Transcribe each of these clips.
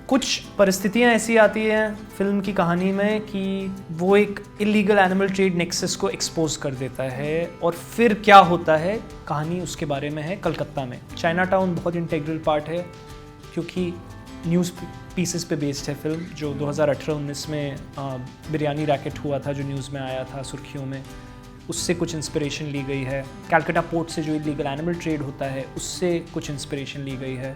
कुछ परिस्थितियाँ ऐसी आती हैं फिल्म की कहानी में कि वो एक इलीगल एनिमल ट्रेड नेक्सस को एक्सपोज कर देता है और फिर क्या होता है, कहानी उसके बारे में है कलकत्ता में। चाइना टाउन बहुत इंटीग्रल पार्ट है क्योंकि न्यूज़ पीसेस पे बेस्ड है फिल्म, जो 2018-19 में बिरयानी रैकेट हुआ था जो न्यूज़ में आया था सुर्खियों में, उससे कुछ इंस्पिरेशन ली गई है। कैलकाटा पोर्ट से जो इलीगल एनिमल ट्रेड होता है उससे कुछ इंस्पिरेशन ली गई है।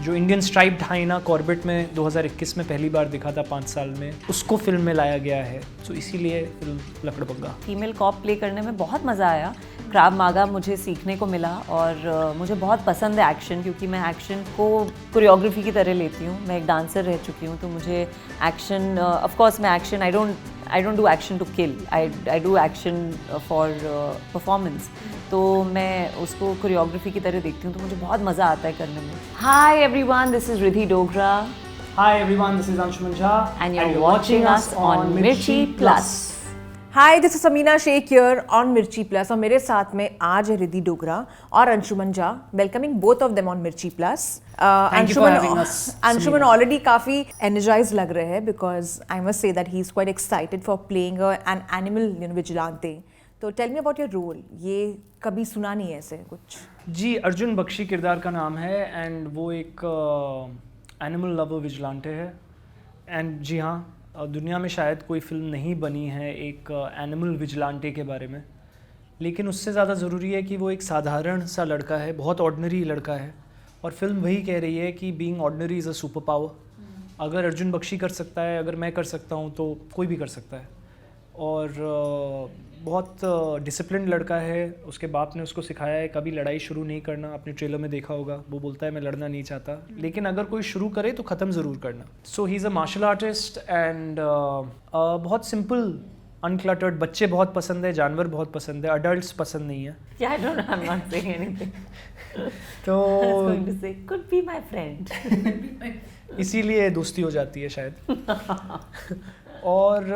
जो इंडियन स्ट्राइप्ड हाइना कॉर्बेट में 2021 में पहली बार दिखा था 5 साल में, उसको फिल्म में लाया गया है। तो इसीलिए फिल्म लकड़बग्गा। फीमेल कॉप प्ले करने में बहुत मज़ा आया। क्राव मागा मुझे सीखने को मिला और मुझे बहुत पसंद है एक्शन, क्योंकि मैं एक्शन को कोरियोग्राफी की तरह लेती हूँ। मैं एक डांसर रह चुकी हूँ, तो मुझे एक्शन, ऑफ कोर्स मैं action, I don't do action to kill, I do action for performance. तो मैं उसको कोरियोग्राफी की तरह देखती हूँ, तो मुझे बहुत मज़ा आता है करने में। Hi everyone, this is Riddhi Dogra. Hi everyone, this is Anshuman Jha And you're watching us on Mirchi Plus. Hi, this is Samina Shaikh here on Mirchi plus और मेरे साथ में आज है रिद्धि डोगरा और Anshuman Jha. Welcoming both of them on Mirchi plus. Anshuman already काफी एनर्जाइज लग रहे हैं because I must say that he is quite excited for playing an animal vigilante. तो tell me about your role. ये कभी सुना नहीं है ऐसे कुछ। जी, अर्जुन बख्शी किरदार का नाम है एंड वो एक एनिमल लवर विजिलेंटे है। एंड जी हाँ, दुनिया में शायद कोई फिल्म नहीं बनी है एक एनिमल विजिलेंटे के बारे में, लेकिन उससे ज़्यादा ज़रूरी है कि वो एक साधारण सा लड़का है, बहुत ऑर्डिनरी लड़का है। और फिल्म वही कह रही है कि being ordinary is a super power. अगर अर्जुन बख्शी कर सकता है, अगर मैं कर सकता हूँ, तो कोई भी कर सकता है। और बहुत डिसिप्लिन लड़का है। उसके बाप ने उसको सिखाया है कभी लड़ाई शुरू नहीं करना। आपने ट्रेलर में देखा होगा, वो बोलता है मैं लड़ना नहीं चाहता, लेकिन अगर कोई शुरू करे तो ख़त्म ज़रूर करना। So he is a martial artist and बहुत सिंपल अनक्लटर्ड। बच्चे बहुत पसंद है, जानवर बहुत पसंद है, अडल्ट्स पसंद नहीं है। Yeah, I'm not saying anything. तो I was going to say, could be my friend. इसीलिए दोस्ती हो जाती है शायद। और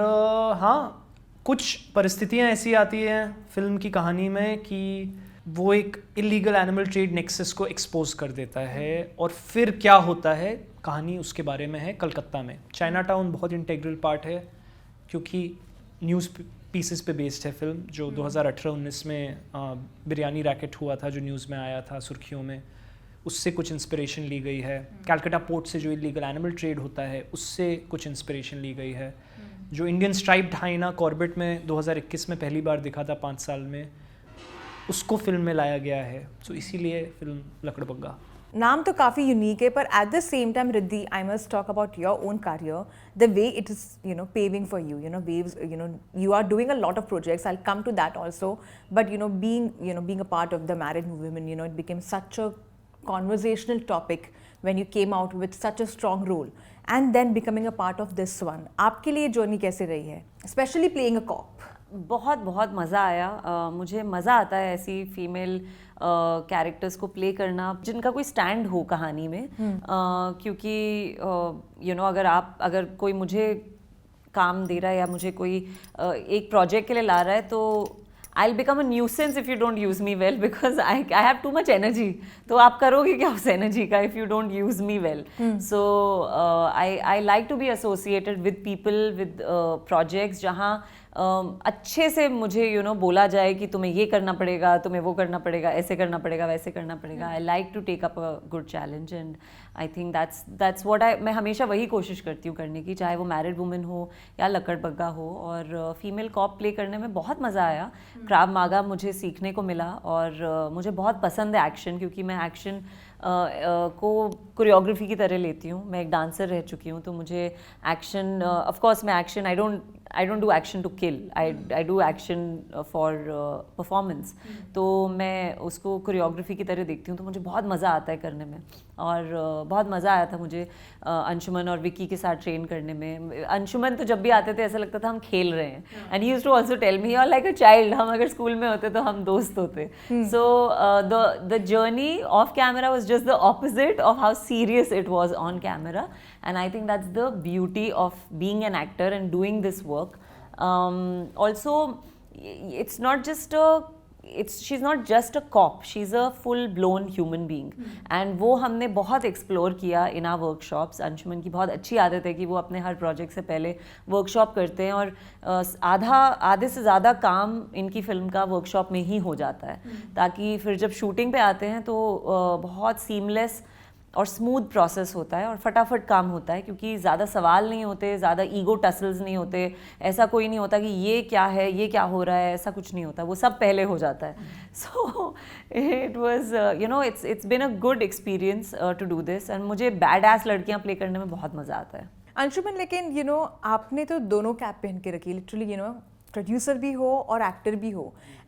हाँ, कुछ परिस्थितियाँ ऐसी आती हैं फिल्म की कहानी में कि वो एक इलीगल एनिमल ट्रेड नेक्सस को एक्सपोज कर देता है और फिर क्या होता है, कहानी उसके बारे में है कलकत्ता में। चाइना टाउन बहुत इंटीग्रल पार्ट है क्योंकि न्यूज़ पीसेस पे बेस्ड है फिल्म, जो 2018-19 में बिरयानी रैकेट हुआ था जो न्यूज़ में आया था सुर्खियों में, उससे कुछ इंस्पिरेशन ली गई है। कैलकाटा पोर्ट से जो इलीगल एनिमल ट्रेड होता है उससे कुछ इंस्पिरेशन ली गई है। जो इंडियन स्ट्राइप्ड हाइना कॉर्बेट में 2021 में पहली बार दिखा था 5 साल में, उसको फिल्म में लाया गया है। तो इसीलिए फिल्म लकड़बग्गा। नाम तो काफ़ी यूनिक है, पर at the same time Riddhi, I must talk about your own career, the way it is paving for you, waves, you are doing a lot of projects. I'll come to that also, but being a part of the married women, it became such a conversational topic when you came out with such a strong role and then becoming a part of this one. आपके लिए journey कैसे रही है, especially playing a cop? बहुत बहुत मज़ा आया। मुझे मज़ा आता है ऐसी फीमेल कैरेक्टर्स को प्ले करना जिनका कोई स्टैंड हो कहानी में। क्योंकि अगर कोई मुझे काम दे रहा है या मुझे कोई एक प्रोजेक्ट के लिए ला रहा है, तो I'll become a nuisance if you don't use me well, because I have too much energy. तो आप करोगे क्या उस energy का if you don't use me well? So I like to be associated with people, with projects जहाँ अच्छे से मुझे बोला जाए कि तुम्हें ये करना पड़ेगा, तुम्हें वो करना पड़ेगा, ऐसे करना पड़ेगा, वैसे करना पड़ेगा। I like to take up a good challenge and I think that's what मैं हमेशा वही कोशिश करती हूँ करने की, चाहे वो मैरिड वुमेन हो या लकड़बग्गा हो। और फीमेल कॉप प्ले करने में बहुत मज़ा आया। क्राव मागा मुझे सीखने को मिला और मुझे बहुत पसंद है एक्शन, क्योंकि मैं एक्शन को कोरियोग्राफी की तरह लेती हूँ। मैं एक डांसर रह चुकी हूँ, तो मुझे एक्शन, ऑफ कोर्स मैं action, I don't do action to kill, I do action for performance. तो मैं उसको कोरियोग्राफी की तरह देखती हूँ, तो मुझे बहुत मज़ा आता है करने में। और बहुत मज़ा आया था मुझे अंशुमन और विक्की के साथ ट्रेन करने में। अंशुमन तो जब भी आते थे ऐसा लगता था हम खेल रहे हैं, and he used to also tell me you are like a child. हम अगर स्कूल में होते तो हम दोस्त होते। So the journey of camera was just the opposite of how serious it was on camera, and I think that's the beauty of being an actor and doing this work. Also, it's not just a she is not just a cop, she is a full blown human being, and वो हमने बहुत explore किया in our workshops. Anshuman की बहुत अच्छी आदत है कि वो अपने हर प्रोजेक्ट से पहले वर्कशॉप करते हैं, और आधे से ज़्यादा काम इनकी फिल्म का वर्कशॉप में ही हो जाता है, ताकि फिर जब शूटिंग पे आते हैं तो बहुत सीमलेस और स्मूथ प्रोसेस होता है और फटाफट काम होता है, क्योंकि ज़्यादा सवाल नहीं होते, ज़्यादा ईगो टसल्स नहीं होते, ऐसा कोई नहीं होता कि ये क्या है, ये क्या हो रहा है, ऐसा कुछ नहीं होता, वो सब पहले हो जाता है। So it was you know it's been a good experience to do this, and मुझे बैड एस लड़कियाँ प्ले करने में बहुत मज़ा आता है। अंशुमन, लेकिन आपने तो दोनों कैप पहन के रखी, लिटरली प्रोड्यूसर भी हो और एक्टर भी हो,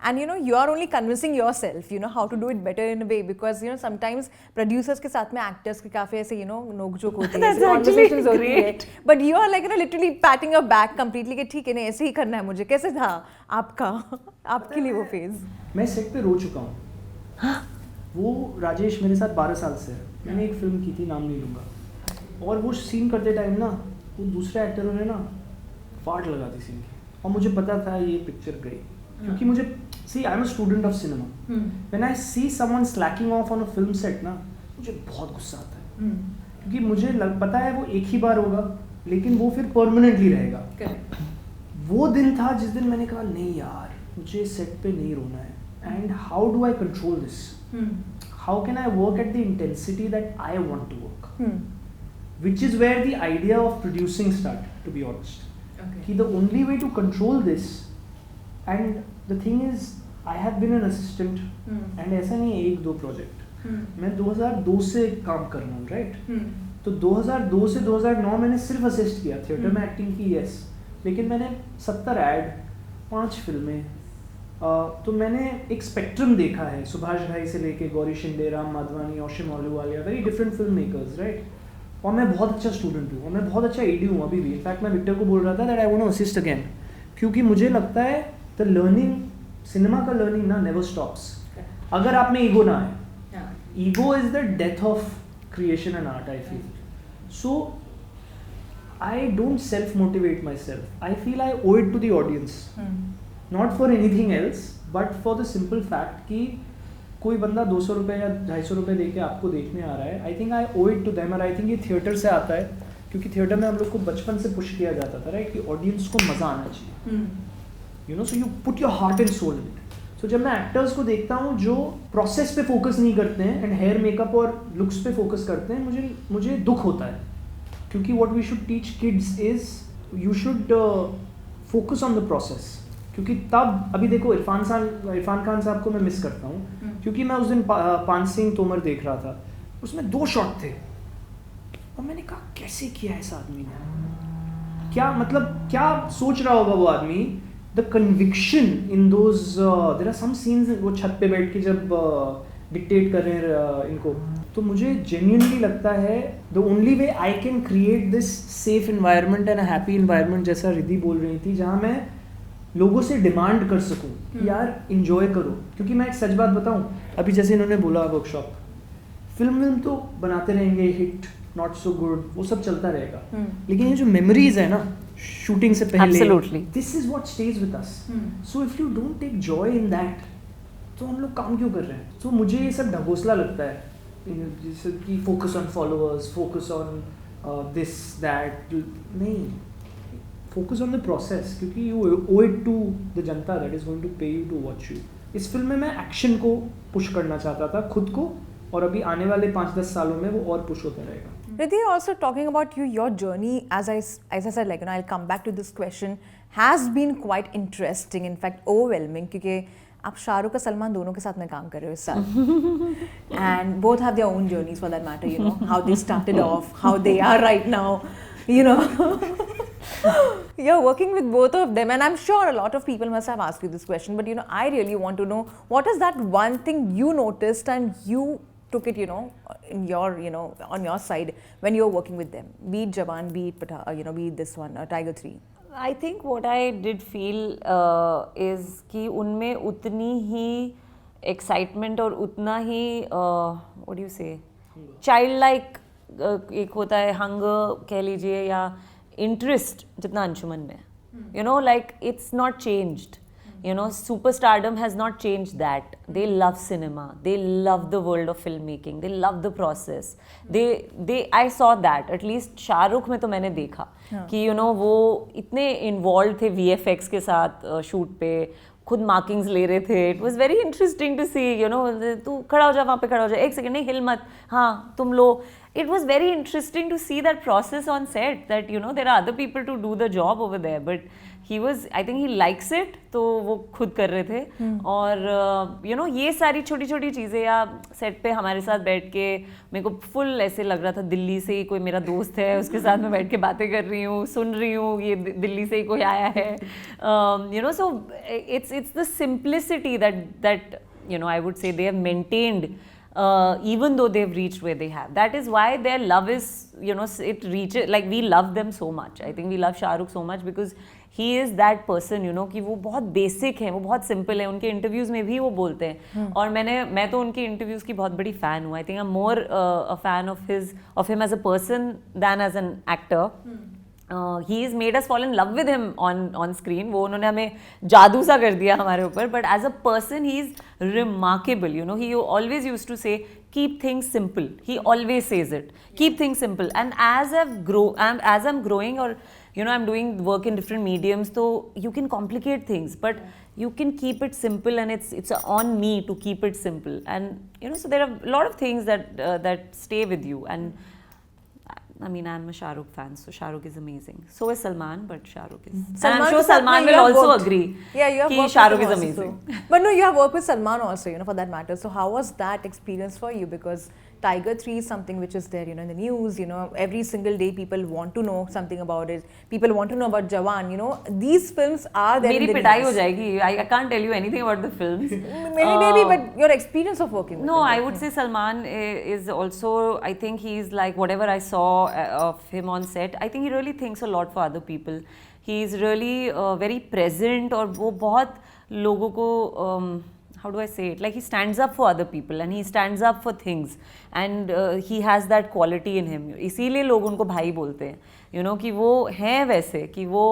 and you are only convincing yourself how to do it better in a way, because sometimes producers के साथ में एक्टर्स के काफी ऐसे नोक-झोंक होती है, कॉन्वर्सेशंस होती है, but you are like literally patting your back completely कि ठीक है नहीं ऐसे ही करना है मुझे। कैसे था आपके लिए वो फेज? मैं सेट पे रो चुका हूँ। वो राजेश मेरे साथ 12 साल से है, मैंने एक फिल्म की थी, नाम नहीं लूँगा, और वो सीन करते टाइम ना वो दूसरे एक्टरों ने ना फाड़ लगा दी सीन की, और मुझे पता था ये पिक्चर गई, क्योंकि मुझे see I am a student of cinema, when I see someone slacking off on a film set ना, मुझे बहुत गुस्सा आता है, क्योंकि मुझे पता है वो एक ही बार होगा, लेकिन वो फिर परमानेंटली रहेगा। वो दिन था जिस दिन मैंने कहा नहीं यार, मुझे सेट पे नहीं रोना है, and how do I control this, how can I work at the intensity that I want to work, which is where the idea of producing started, to be honest. Okay. The only way to control this, and the thing is, I have been an assistant, and ऐसा नहीं है 1-2 project, मैं 2002 से काम कर रहा हूँ, right? तो 2002 से 2009 मैंने सिर्फ असिस्ट किया, थिएटर में एक्टिंग की, यस, लेकिन मैंने 70 ऐड, 5 फिल्में, तो मैंने एक स्पेक्ट्रम देखा है, सुभाष घाई से लेके Gauri Shinde, Ram Madhvani, Oshim Ahluwalia, very different film makers, right? और मैं बहुत अच्छा स्टूडेंट हूँ, और मैं बहुत अच्छा एडी हूँ अभी भी। इनफैक्ट मैं विक्टर को बोल रहा था that I want to assist again, क्योंकि मुझे लगता है द लर्निंग, सिनेमा का लर्निंग ना नेवर स्टॉप्स, अगर आप में ईगो ना आए। Ego is the death of creation and art, I feel. So I don't self motivate myself, I feel I owe it to the audience, not for anything else, but for the simple fact कि कोई बंदा 200 रुपये या 250 रुपये दे के आपको देखने आ रहा है, I think I owe it to them, और आई थिंक ये थिएटर से आता है, क्योंकि थिएटर में हम लोग को बचपन से पुश किया जाता था, राइट, कि ऑडियंस को मज़ा आना चाहिए, so you put your heart and soul in it. So जब मैं एक्टर्स को देखता हूँ जो प्रोसेस पे फोकस नहीं करते हैं एंड हेयर मेकअप और लुक्स पे फोकस करते हैं, मुझे दुख होता है, क्योंकि what we should teach kids is you should focus on the process, क्योंकि तब अभी देखो इरफान खान साहब को मैं मिस करता हूँ, क्योंकि मैं उस दिन पान सिंह तोमर देख रहा था, उसमें 2 शॉट थे, और मैंने कहा कैसे किया इस आदमी ने, क्या सोच रहा होगा वो आदमी, the conviction in those, there are some scenes, वो छत पे बैठ के जब डिक्टेट कर रहे हैं इनको, तो मुझे जेन्युइनली लगता है the only way I can create this safe environment and a happy environment, जैसा रिद्धि बोल रही थी, जहाँ मैं लोगों से डिमांड कर सकूं कि यार इंजॉय करो, क्योंकि मैं एक सच बात बताऊं, अभी जैसे इन्होंने बोला वर्कशॉप, फिल्म तो बनाते रहेंगे, हिट नॉट सो गुड, वो सब चलता रहेगा, लेकिन ये जो मेमोरीज है ना शूटिंग से पहले, this is what stage with us, so if you don't take joy in that, तो हम लोग काम क्यों कर रहे हैं? तो मुझे ये सब ढकोसला लगता है, जैसे कि focus on followers, focus on this that, नहीं, focus on the process, क्योंकि you owe it to the Janata that is going to pay you to watch you. इस फिल्म में मैं एक्शन को पुश करना चाहता था खुद को, और अभी आने वाले 5-10 सालों में वो और पुश होता रहेगा। Riddhi, also talking about your journey, as I said, like I'll come back to this question, has been quite interesting, in fact overwhelming, क्योंकि आप शाहरुख और सलमान दोनों के साथ में काम कर रहे हो इस साल, and both have their own journeys for that matter, how they started off, how they are right now, You're working with both of them, and I'm sure a lot of people must have asked you this question, but I really want to know, what is that one thing you noticed and you took it, in your, on your side when you're working with them, be it Jawan, be it be it this one, Tiger 3? I think what I did feel is कि उनमें उतनी ही excitement और उतना ही what do you say, childlike एक होता है hunger कह लीजिए, या इंटरेस्ट जितना अंशुमन में, like it's not changed, You know, superstardom has not changed that. They love cinema. They love the world of filmmaking. They love the process. I saw that. At least Shahrukh में तो मैंने देखा कि you know वो इतने involved थे VFX के साथ shoot पे, खुद मार्किंग्स ले रहे थे. It was very interesting to see, you know, तू खड़ा हो जा, वहाँ पे खड़ा हो जा, एक सेकंड नहीं, हिल मत, हाँ तुम लो. It was very interesting to see that process on set, that you know there are other people to do the job over there, but he was, I think he likes it, तो वो खुद कर रहे थे. और you know ये सारी छोटी छोटी चीज़ें, या सेट पे हमारे साथ बैठ के मेरे को फुल ऐसे लग रहा था दिल्ली से ही कोई मेरा दोस्त है, उसके साथ मैं बैठ के बातें कर रही हूँ, सुन रही हूँ, ये दिल्ली से ही कोई आया है. You know, so it's the simplicity that you know I would say they have maintained, even though they've reached where they have. That is why their love is, you know, it reaches, like we love them so much. I think we love Shahrukh so much because he is that person, you know, कि वो बहुत basic है, वो बहुत simple है. उनके interviews में भी वो बोलते हैं. और मैं तो उनके interviews की बहुत बड़ी fan हूँ. I think I'm more a fan of him as a person than as an actor. He's made us fall in love with him on screen. वो उन्होंने हमें जादू सा कर दिया हमारे ऊपर. But as a person, he's remarkable. You know, he always used to say, "Keep things simple." He always says it. Keep things simple. And as I'm growing, or you know, I'm doing work in different mediums, so you can complicate things, but you can keep it simple, and it's on me to keep it simple. And you know, so there are a lot of things that stay with you. And I mean, I'm a Shahrukh fan, so Shahrukh is amazing. So is Salman, but Shahrukh is. And I'm sure Salman will also agree. Yeah, you have कि worked Shahrukh with is him amazing. also. But no, you have worked with Salman also, you know, for that matter. So how was that experience for you? Because Tiger 3 is something which is there, you know, in the news. You know, every single day people want to know something about it. People want to know about Jawan. You know, these films are there. मेरी in the पिटाई news. हो जाएगी. I can't tell you anything about the films. Maybe, but your experience of working with No, him. I would say Salman is also, I think he's like, whatever I saw of him on set, I think he really thinks a lot for other people. He's really very present, और वो बहुत लोगों को how do I say it? Like he stands up for other people and he stands up for things, and he has that quality in him. इसीलिए लोग उनको भाई बोलते हैं. You know, कि वो हैं वैसे, कि वो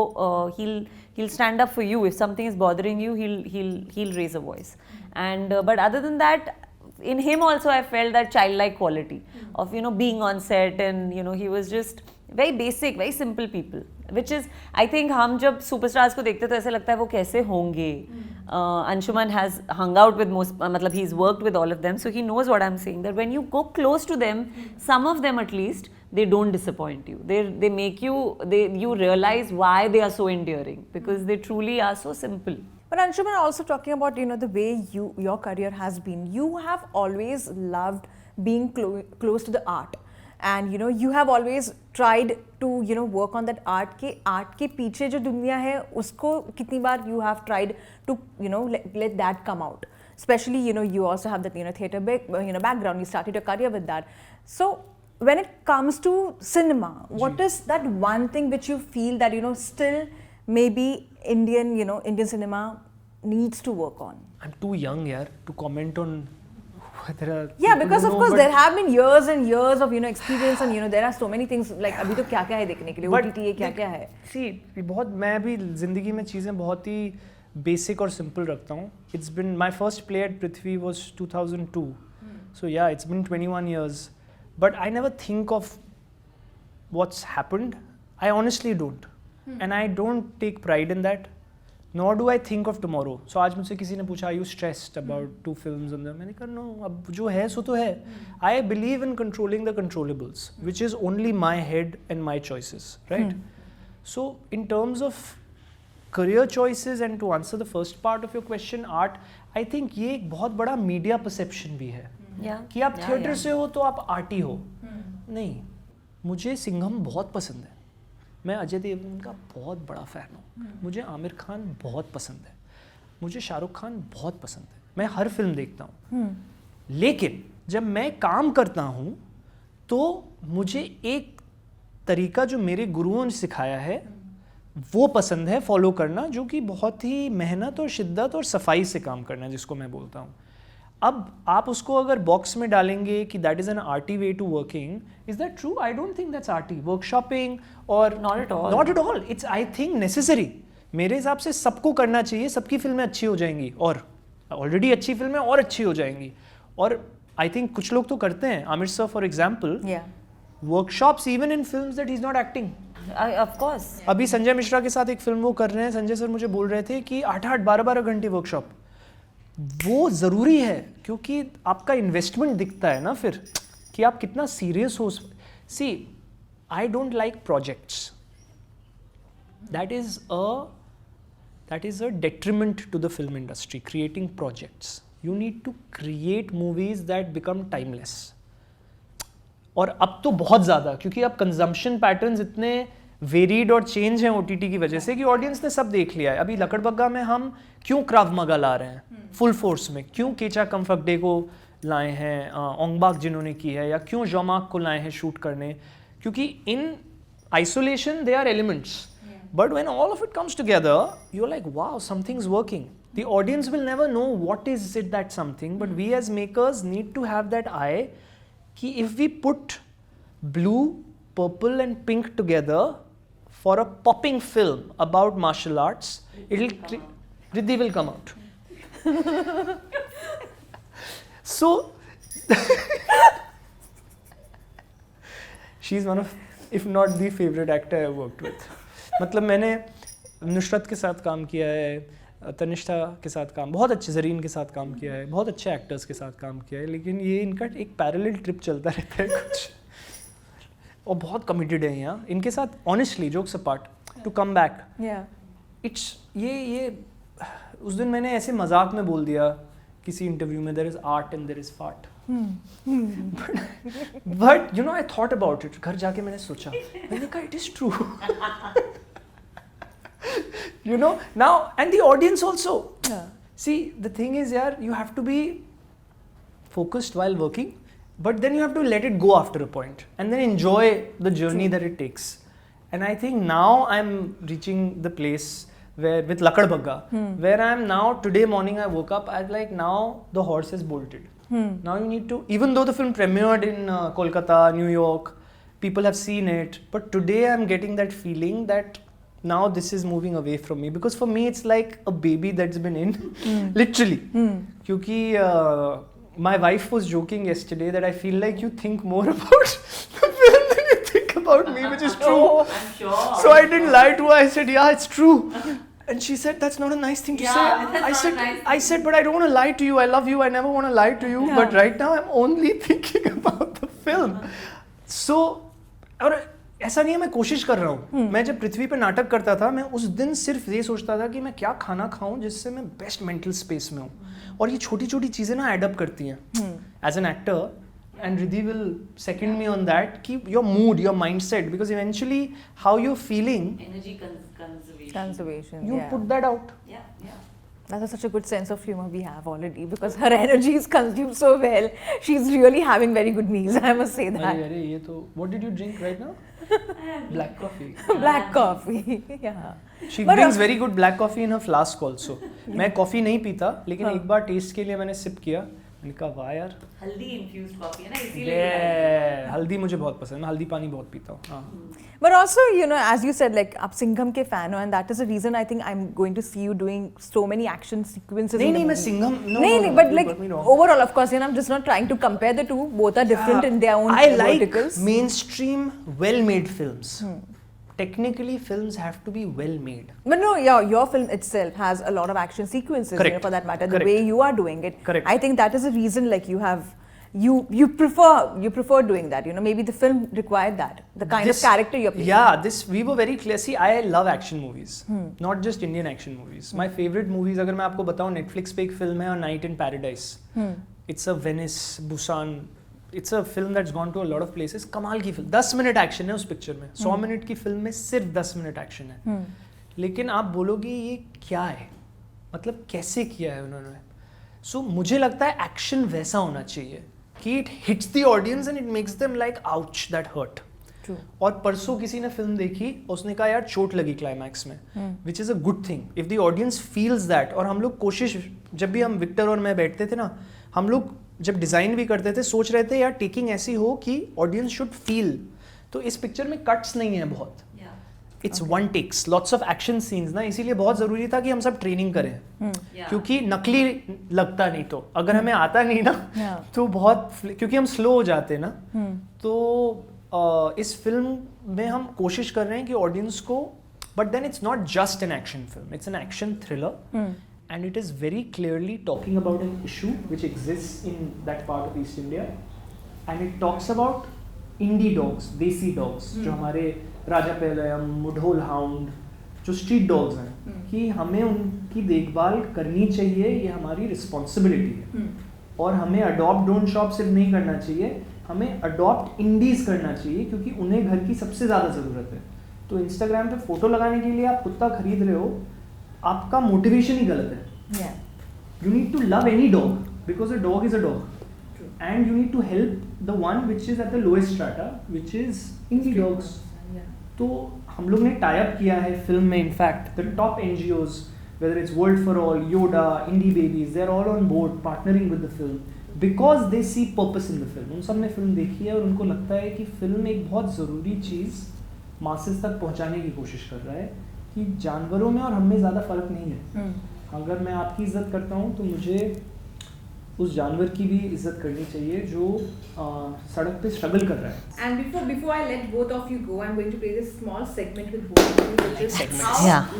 he'll stand up for you. If something is bothering you, he'll raise a voice. And but other than that, in him also I felt that childlike quality of, you know, being on set, and you know, he was just very basic, very simple people, which is, I think हम जब superstars को देखते तो ऐसे लगता है वो कैसे होंगे. Anshuman has hung out with most, मतलब he's worked with all of them, so he knows what I'm saying, that when you go close to them, some of them at least, they don't disappoint you. They make you, you realize why they are so endearing, because they truly are so simple. But Anshuman, also talking about, you know, the way your career has been, you have always loved being close to the art. And you know, you have always tried to, you know, work on that art के पीछे जो दुनिया है उसको कितनी बार you have tried to, you know, let that come out. Especially, you know, you also have that, you know, theatre background. You started your career with that. So when it comes to cinema, what is that one thing which you feel that, you know, still maybe Indian cinema needs to work on? I'm too young, yaar, to comment on. Because of course there have been years and years of, you know, experience, and you know, there are so many things, like अभी तो क्या क्या है देखने के लिए, OTT है, क्या क्या है. See, बहुत, मैं भी जिंदगी में चीज़ें बहुत ही बेसिक और सिंपल रखता हूँ. It's been, my first play at Prithvi was 2002. So yeah, it's been 21 years. But I never think of what's happened. I honestly don't. And I don't take pride in that. Nor do I think of tomorrow. So आज मुझसे किसी ने पूछा, are you stressed about 2 films on them? मैंने कहा no, अब जो है सो तो है. I believe in controlling the controllables, which is only my head and my choices, right? So in terms of career choices, and to answer the first part of your question, art, I think ये एक बहुत बड़ा media perception भी है. कि आप theatre से हो तो आप आर्टी हो. नहीं, मुझे सिंघम बहुत पसंद है. मैं अजय देवगन का बहुत बड़ा फ़ैन हूँ. मुझे आमिर खान बहुत पसंद है. मुझे शाहरुख खान बहुत पसंद है. मैं हर फिल्म देखता हूँ. लेकिन जब मैं काम करता हूँ तो मुझे एक तरीका जो मेरे गुरुओं ने सिखाया है वो पसंद है फॉलो करना, जो कि बहुत ही मेहनत और शिद्दत और सफाई से काम करना, जिसको मैं बोलता हूँ. अब आप उसको अगर बॉक्स में डालेंगे कि that is an arty way to working, is that true? I don't think that's arty. Workshopping और Not at all. Not at all. It's, I think, necessary. मेरे हिसाब से सबको करना चाहिए, सबकी फिल्में अच्छी हो जाएंगी, और ऑलरेडी अच्छी फिल्में और अच्छी हो जाएंगी. और आई थिंक कुछ लोग तो करते हैं. Aamir sir for example, workshops even in films that he is not acting. Of course. अभी संजय मिश्रा के साथ एक फिल्म वो कर रहे हैं. संजय सर मुझे बोल रहे थे कि 8-8, 12-12 घंटे वर्कशॉप. वो ज़रूरी है क्योंकि आपका इन्वेस्टमेंट दिखता है ना फिर कि आप कितना सीरियस हो. See, I don't like projects. That is a detriment to the film industry, creating projects. You need to create movies that become timeless. और अब तो बहुत ज़्यादा, क्योंकि अब कंजम्पशन पैटर्न्स इतने वेरीड और चेंज हैं OTT की वजह से कि ऑडियंस ने सब देख लिया है. अभी लकड़बग्गा में हम क्यों क्राव मगा ला रहे हैं फुल फोर्स में, क्यों केचा कम्फकडे को लाए हैं, ओंगबाक जिन्होंने की है, या क्यों जोमाक को लाए हैं शूट करने, क्योंकि in isolation they are elements. But when all of it comes together, you're like, wow, something's working. The audience will never know what is it that something, but we as makers need to have that eye कि if we put blue, purple and pink together for a popping film about martial arts, Riddhi will come out. So, she's one of, if not the favorite actor I've worked with. मतलब मैंने नुसरत के साथ काम किया है, तनिष्ठा के साथ काम, बहुत अच्छे ज़रीन के साथ काम किया है, बहुत अच्छे एक्टर्स के साथ काम किया है, लेकिन ये इनका एक पैरेलल ट्रिप चलता रहता है कुछ, और बहुत कमिटेड है यहाँ इनके साथ. Honestly, jokes apart, to come back, it's ये उस दिन मैंने ऐसे मजाक में बोल दिया किसी इंटरव्यू में, there is art and there is fart. But you know, I thought about it. घर जाके मैंने सोचा, मैंने कहा it is true. You know, now, and the audience also. See, the thing is, yaar, you have to be focused while working, but then you have to let it go after a point, and then enjoy the journey that it takes. And I think now I'm reaching the place where, with Lakadbagga, where I am now. Today morning I woke up, I'm like, now the horse is bolted. Now you need to, even though the film premiered in Kolkata, New York, people have seen it, but today I'm getting that feeling that now this is moving away from me, because for me it's like a baby that's been in, literally. Kyunki my wife was joking yesterday that I feel like you think more about the film than you think about me, which is true. I'm sure. So I didn't lie to her. I said, yeah, it's true. And she said, that's not a nice thing to say. I said, but I don't want to lie to you. I love you. I never want to lie to you. But right now I'm only thinking about the film. So, और ऐसा नहीं है मैं कोशिश कर रहा हूँ. मैं जब पृथ्वी पे नाटक करता था, मैं उस दिन सिर्फ ये सोचता था कि मैं क्या खाना खाऊं जिससे मैं बेस्ट मेंटल स्पेस में हूँ. और ये छोटी छोटी चीज़ें ना एड अप करती हैं as an actor. And Riddhi will second me on that. Keep your mood, your mindset, because eventually how you're feeling, Energy conservation. you put that out. Yeah. That's such a good sense of humor we have already, because her energy is consumed so well. She's really having very good meals, I must say that. अरे ये तो, what did you drink right now? Black coffee. Black coffee, yeah. She brings very good black coffee in her flask also. मैं coffee नहीं पीता, लेकिन एक बार test के लिए मैंने सिप किया, मैंने कहा वाह यार. हल्दी इन्फ्यूज्ड कॉफी है ना, इसीलिए. हल्दी मुझे बहुत पसंद है, मैं हल्दी पानी बहुत पीता हूँ. हाँ. But also, you know, as you said, like आप सिंघम के fan हो, and that is the reason I think I'm going to see you doing so many action sequences. नहीं मैं सिंघम. नहीं, but like overall, of course, you know, I'm just not trying to compare the two. Both are different in their own verticals. I like mainstream, well-made films. Technically, films have to be well made. But no, your film itself has a lot of action sequences. Correct. You know, for that matter, Correct. the way you are doing it. Correct. I think that is the reason, like you prefer doing that. You know, maybe the film required that, the kind of character you're playing. Yeah, we were very clear. See, I love action movies, not just Indian action movies. My favorite movies, अगर मैं आपको बताऊँ, Netflix पे एक film है, A Night in Paradise. It's a Venice, Busan. It's a film that's gone to a lot of places. कमाल की film, 10 minute action है उस पिक्चर में. 100 मिनट की फिल्म में सिर्फ 10 मिनट एक्शन है. लेकिन आप बोलोगे ये क्या है, मतलब कैसे किया है उन्होंने. सो मुझे लगता है एक्शन वैसा होना चाहिए कि it hits the audience and it makes them like ouch, that hurt. और परसों किसी ने फिल्म देखी, उसने कहा यार चोट लगी क्लाइमैक्स में, which is a good thing if the audience feels that. और हम लोग कोशिश, जब भी हम विक्टर और मैं बैठते थे ना, हम लोग जब डिज़ाइन भी करते थे सोच रहे थे यार टेकिंग ऐसी हो कि ऑडियंस शुड फील. तो इस पिक्चर में कट्स नहीं है बहुत, it's one takes, lots of action scenes ना, इसीलिए बहुत ज़रूरी था कि हम सब ट्रेनिंग करें, क्योंकि नकली लगता नहीं, तो अगर हमें आता नहीं ना तो बहुत, क्योंकि हम स्लो हो जाते ना, तो इस फिल्म में हम कोशिश कर रहे हैं कि ऑडियंस को, but then it's not just an action film, it's an action thriller, and it is very clearly talking about an issue which exists in that part of East India, and it talks about indie dogs, desi dogs, जो हमारे राजा पहलम, Mudhol hound, जो street dogs हैं, कि हमें उनकी देखभाल करनी चाहिए, ये हमारी रिस्पॉन्सिबिलिटी है, और हमें अडॉप्ट डोंट शॉप सिर्फ नहीं करना चाहिए, हमें अडॉप्ट इंडीज करना चाहिए, क्योंकि उन्हें घर की सबसे ज़्यादा ज़रूरत है। तो इंस्टाग्राम पे फोटो लगाने के लिए आप कुत्ता खरीद रहे हो, आपका मोटिवेशन ही गलत है। You need to love any dog because a dog is a dog, and you need to help the one which is at the lowest strata which is indie dogs. तो हम लोग ने टाई अप किया है film में, in fact the top NGOs, whether it's World for All, Yoda, Indie Babies, they're all on board partnering with the film because they see purpose in the film. उन सब ने फिल्म देखी है और उनको लगता है कि फिल्म एक बहुत ज़रूरी चीज़ मासेस तक पहुंचाने की कोशिश कर रहा है, कि जानवरों में और हम में ज़्यादा फ़र्क नहीं है। अगर मैं आपकी इज़्ज़त करता हूँ तो मुझे उस जानवर की भी इज्जत करनी चाहिए जो सड़क पे स्ट्रगल कर रहा है। And before I let both of you go, I'm going to play this small segment with both of you, which is how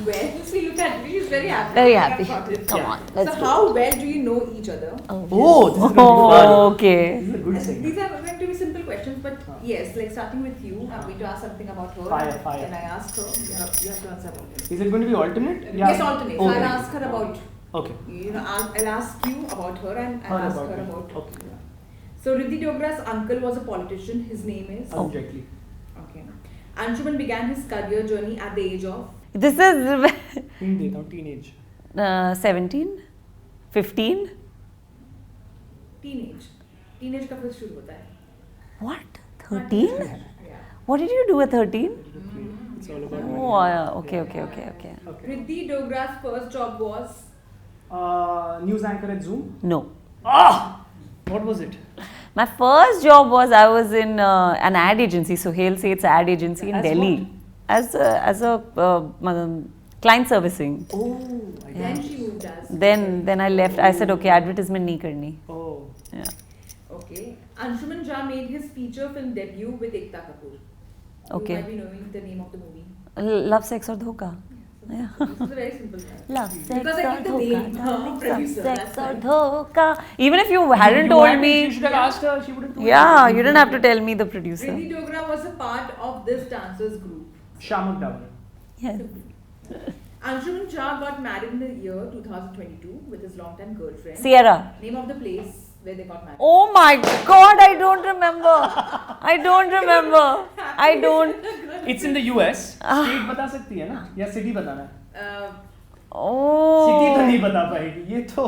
well. See, look at me, he's very happy. Very I happy. have got it. Come on, let's So go. how well do you know each other? Oh, this is going to be fun. Okay. This is a good segment. These are going to be simple questions, but yes, like starting with you, I'm going to ask something about her. Fire. And I ask her, you have to answer about it. Is it going to be alternate? Yes, alternate. So Okay. I'll ask her about, Okay. I'll ask you about her and I'll ask her about. Okay. So Riddhi Dogra's uncle was a politician. His name is. Arun Jaitley. Okay. Anshuman began his career journey at the age of. This is Hint देता हूँ, teenage. 17, 15. Teenage. Teenage का फिर शुरू होता है. What? 13? Yeah. What did you do at 13? It's all about Oh, okay. Riddhi Dogra's first job was. News anchor at Zoom. No. What was it? My first job was I was in an ad agency, Sohail Seth's ad agency in As Delhi. what? As a client servicing. Oh. Then she moved as. Then I left. I said okay, advertisement nahi karni. Oh. Yeah. Okay. Anshuman Jha made his feature film debut with Ekta Kapoor. Okay. You might be knowing the name of the movie. Love, sex और धोखा. Yeah. This is a very simple thing. Love, sex Because I और get the धोखा. name, Love, producer, sex that's और why. धोखा. Even if you hadn't told me. You should have asked her. She would have told Yeah, you didn't have to tell me the producer. Riddhi Dogra was a part of this dancers group. Shamak Davar. Yes. Anshuman Jha got married in the year 2022 with his longtime girlfriend. Sierra. Name of the place where they got married. Oh my God, I don't remember. I don't. It's in the US. State बता सकती है ना, या city बताना है? City तो Oh. नहीं बता पाएगी, ये तो.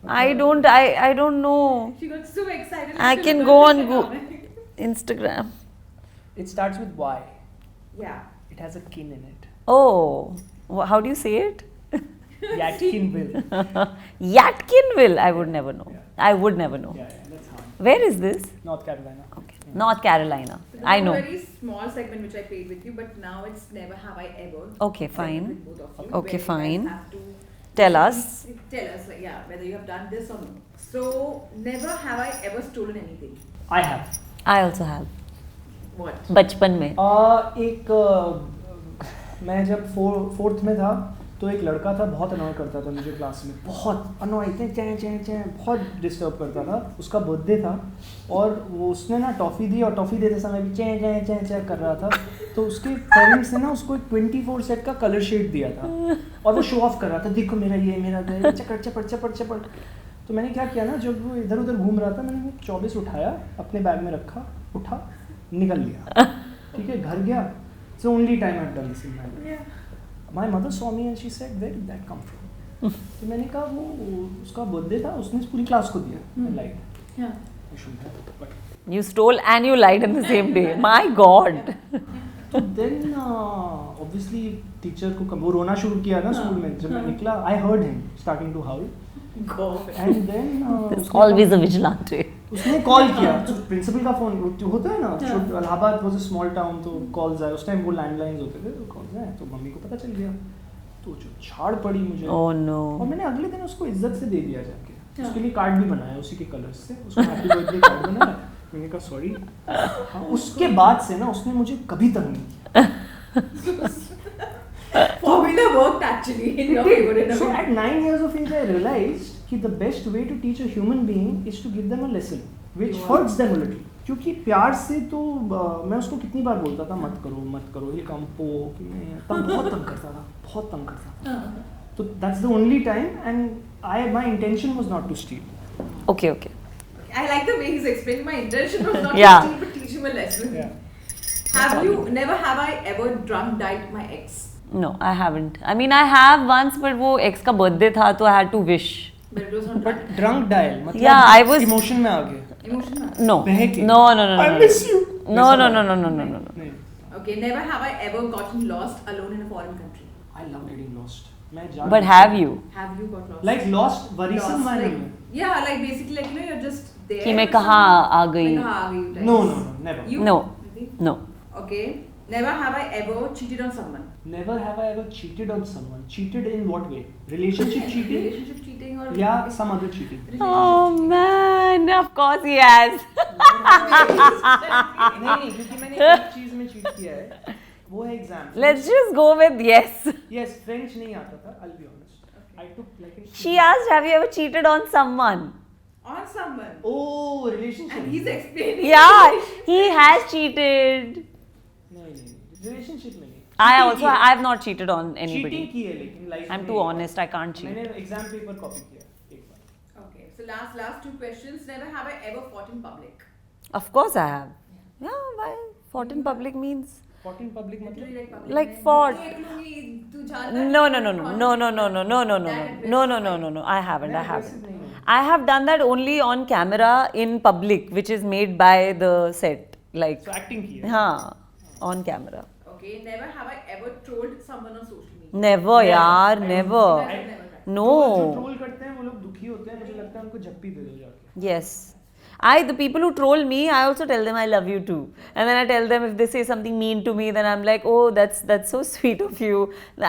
I don't know. She got so excited. I she can was go on like, Instagram. It starts with Y. Yeah. It has a kin in it. Oh, how do you say it? Yatkinville. Yatkinville. I would never know. Yeah. I would never know. Yeah, that's hard. Where is this? North Carolina. Okay. North Carolina. So I that know. was a very small segment which I played with you, but now it's never have I ever. Okay, fine. With both of you, Okay, where you guys fine. have to Tell us. tell us, like, yeah, whether you have done this or no. So never have I ever stolen anything. I have. I also have. What? बचपन में. मैं जब fourth में था तो एक लड़का था, बहुत अनॉय करता था मुझे क्लास में, बहुत अनॉय, बहुत डिस्टर्ब करता था। उसका बर्थडे था और वो उसने ना टॉफ़ी दी और टॉफ़ी देते समय भी चैं कर रहा था, तो उसके पेरेंट्स ने ना उसको एक 24 सेट का कलर शेड दिया था और वो शो ऑफ कर रहा था, देखो मेरा ये मेरा चपड़। तो मैंने क्या किया ना, जब वो इधर उधर घूम रहा था, मैंने 24 उठाया, अपने बैग में रखा, उठा, निकल लिया, ठीक है, घर गया। It's the only time I've done this in my life. Yeah. My mother saw me and she said, where did that come from? तो मैंने कहा वो उसका बर्थडे था, उसने पूरी क्लास को दिया। I lied. Yeah. I shouldn't have. But You stole and you lied in the same day. My God. तो then obviously teacher को वो रोना शुरू किया ना स्कूल में, जब मैं निकला, I heard him starting to howl. God. And then There's always a vigilante. उसने कॉल किया, प्रिंसिपल का फोन होता है ना, Allahabad was a small town, तो कॉल्स आए उस टाइम, वो लैंडलाइंस होते थे, तो कॉल्स आए, तो मम्मी को पता चल गया, तो जो झाड़ पड़ी मुझे। Oh no. और मैंने अगले दिन उसको इज्जत से दे दिया जाके, उसके लिए कार्ड भी बनाया उसी के कलर्स से, उसको हैप्पी बर्थडे कार्ड बनाया, मैंने कहा सॉरी। हाँ, उसके बाद से ना उसने मुझे कभी तंग नहीं किया। Formula worked actually in your favor in a So way. at 9 years of age I realized कि the best way to teach a human being is to give them a lesson which hurts them a little. क्योंकि प्यार से तो मैं उसको कितनी बार बोलता था मत करो, he'll come कि मैं तब बहुत तंग करता था, तो that's the only time, and my intention was not to steal. Okay. I like the way he's explaining. My intention was not Yeah. to teach, but teach him a lesson. Yeah. Never have I ever drunk dialed my ex. No, I haven't. I mean, I have once, but वो ex का birthday था, तो I had to wish. But it was not But drunk dial मतलब Yeah, I was- emotion में आ गया, emotional. No. बह के। No. I miss you. No. नहीं, Okay, never have I ever gotten lost alone in a foreign country. I love getting lost. मैं जा But have you? Have you got lost? Like lost worrisome Lost, मायने like, में? yeah, like basically like you're just there. कि मैं for कहाँ some- आ गई? मैं कहाँ आ गई types. No, never. You? No. Maybe? No. Okay. Never have I ever cheated on someone. Never have I ever cheated on someone. Cheated in what way? Relationship cheating? Relationship cheating or Yeah, some other cheating. Oh man, of course he has. नहीं, क्योंकि मैंने एक चीज में cheat किया है, वो है exam. Let's just go with yes. Yes, French नहीं आता था. I'll be honest. I took like a. She asked, have you ever cheated on someone? on someone. Oh, relationship. And he's explaining. Yeah, he has cheated. नहीं, relationship में नहीं. I have not cheated on Cheating anybody. की है लेकिन life I'm में too एक honest, bar. I can't cheat. मैंने exam paper copy किया एक बार. Okay, so last two questions. Never have I ever fought in public. Of course I have. Yeah, why? Fought in public means? Fought in public Literally मतलब? like public. Like में, fought. "देख लूंगी, तू जानता है, No. I haven't. मैं aggressive नहीं हूँ. I have done that only on camera in public, which is made by the set. Like, So acting की है. हाँ, on camera. Okay, never have I ever trolled someone on social media. Never, yaar, I never. Never. No. जो troll करते हैं वो लोग दुखी होते हैं, मुझे लगता है उनको झप्पी दे दो जाके. Yes. The people who troll me, I also tell them I love you too. And then I tell them if they say something mean to me, then I'm like, oh, that's so sweet of you.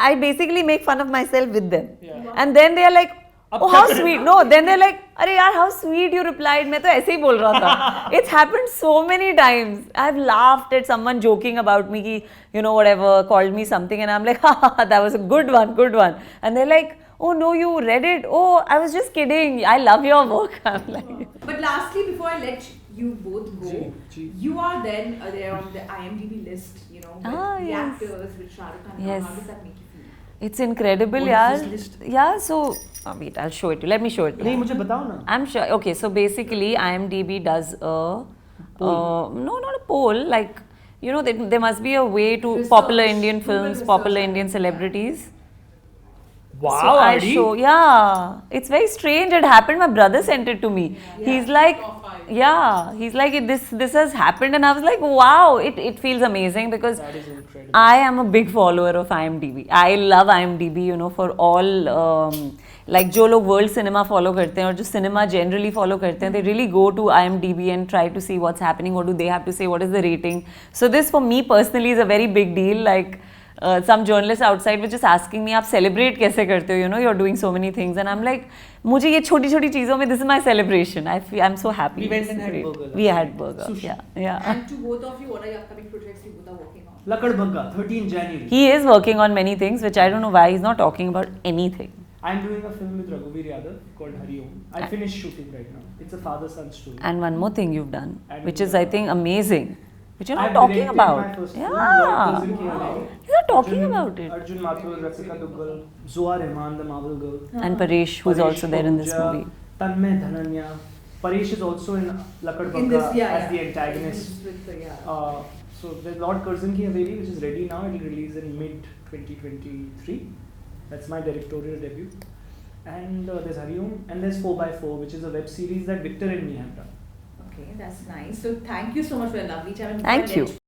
I basically make fun of myself with them. Yeah. And then they are like, oh, how sweet. No, then they're like, अरे यार, how sweet you replied. मैं तो ऐसे ही बोल रहा था. It's happened so many times. I've laughed at someone joking about me, कि, you know, whatever, called me something, and I'm like, ha, that was a good one. And they're like, oh no, you read it. Oh, I was just kidding. I love your work. I'm like, But lastly, before I let you both go, ji. you are then there on the IMDb list, you know, with the yes. actors, with Shah Rukh Khan. Yes. How does that make you feel? it's incredible, What yaar. is this list? Yeah, so wait, I'll show it to you. Let me show it to नहीं you. मुझे बताओ ना. I'm sure. Okay, so basically, IMDb does a no, not a poll. Like, you know, there must be a way to Research. popular Indian Google films, research. popular Indian celebrities. Wow, So I Adi. show, yeah, it's very strange. It happened. My brother sent it to me. He's like, yeah, he's like, this has happened, and I was like, wow, it feels amazing because That is incredible. I am a big follower of IMDb. I love IMDb, you know, for all like जो लोग world cinema follow करते हैं और जो cinema generally follow करते हैं, they really go to IMDb and try to see what's happening. What do they have to say? What is the rating? So this for me personally is a very big deal. Like. Some journalists outside were just asking me, आप celebrate कैसे करते हो? You know, you're doing so many things, and I'm like, मुझे ये छोटी-छोटी चीजों में, this is my celebration. I'm so happy. We went It's and had great. burger. We had burger. Sushi. Yeah. And to both of you, what are your upcoming projects you both are working on? Lakad Bagga, 13 January. He is working on many things, which I don't know why he's not talking about anything. I'm doing a film with Raghuveer Yadav called Hari Om. I finished shooting right now. It's a father-son story. And one more thing you've done, And, which is I think amazing, which you're not I've talking directed about. my first film, Yeah. Lord Cousin Ki Halai. You're not talking about it. Arjun Mathur, Rasika Duggal, Zoha Rehman, the Marvel girl. And Paresh, who's Paresh also there in this Ahuja, movie. Tanmay Dhananya. Paresh is also in Lakad In Bagga this, yeah, as yeah. the antagonist. This is with the, yeah. So there's Lord Curzon Ki Haveli, which is ready now. It will release in mid 2023. That's my directorial debut. And there's Hari Om, and there's 4x4, which is a web series that Victor and me have done. Okay, that's nice. So thank you so much for your lovely time. And Thank before I you. let